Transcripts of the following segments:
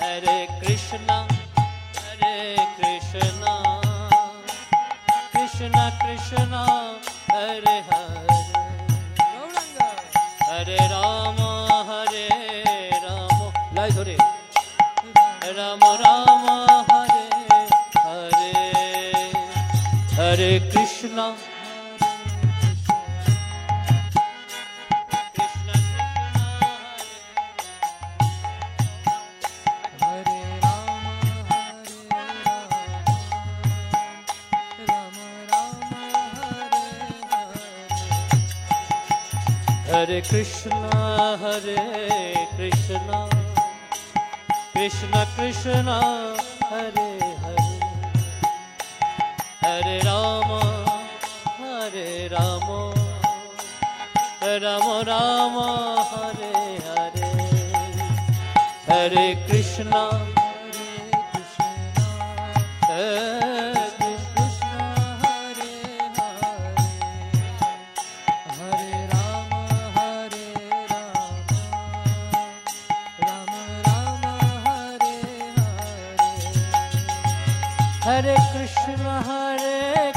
Hare Krishna, Krishna Krishna, Hare Hare, Hare Rama, লাই ধরে রাম রাম হরে হরে, হরে Krishna Hare Krishna, Krishna Krishna, Hare Hare, Hare Rama, Rama Rama, Hare Hare, Hare Krishna, Hare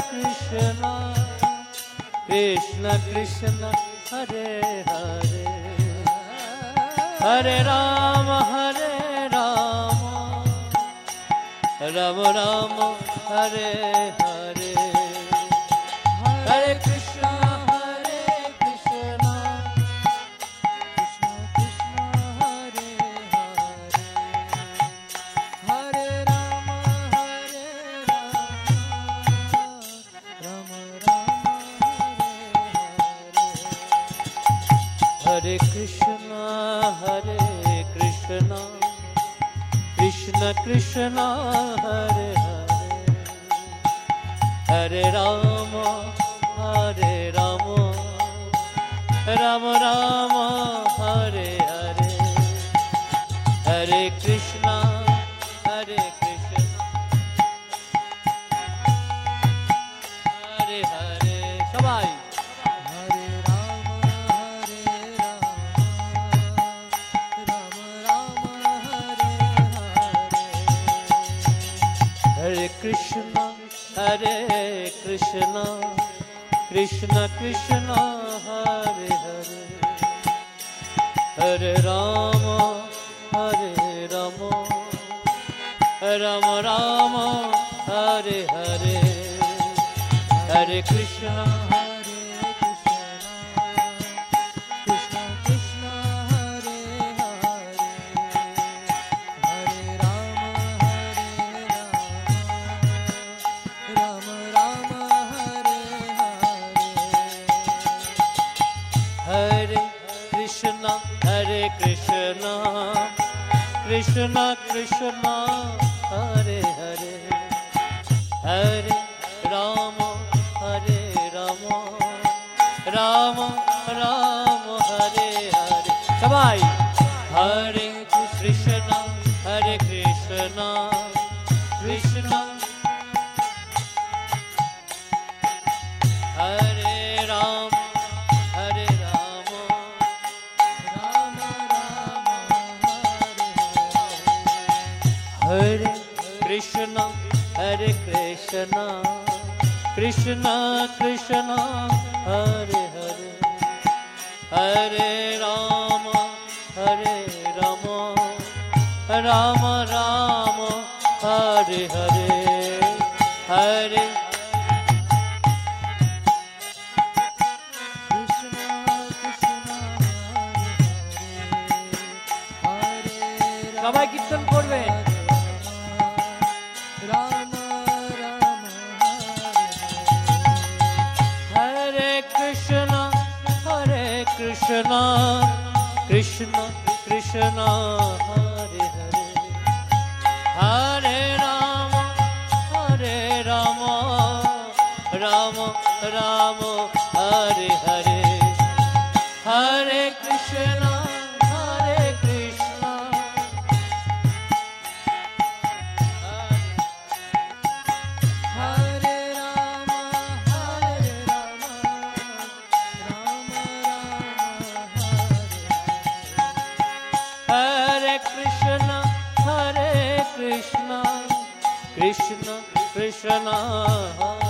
Krishna, Krishna Krishna, Hare Hare, Hare Rama, Rama Rama, Hare Hare, Hare Krishna, Krishna Krishna, Hare Hare, Hare Rama, Rama Hare Krishna, Krishna Krishna, Hare Hare, Hare Rama, Rama Rama, Hare Hare, Hare Krishna, Hare Hare, সবাই Hare Krishna, Krishna Krishna, Hare Hare, Hare Rama, Rama Rama, Hare Hare, Hare Krishna, Krishna Krishna, Hare Hare, Hare Rama, Rama Rama, Hare Hare, Hare Krishna, Krishna Krishna, Hare Hare, Hare Rama, Rama Rama, Hare Hare, সবাই Hare Krishna, Krishna Hare Rama, Rama Rama, Hare Krishna, Krishna Krishna, Hare Hare, Hare Rama, Rama Rama, Hare Hare, Hare সবাই কীর্তন করবেন Hare Krishna, Krishna Krishna, Hare Hare, Hare Rama, Rama Rama, Hare Hare, Hare Krishna, Hare Krishna, Krishna Krishna Krishna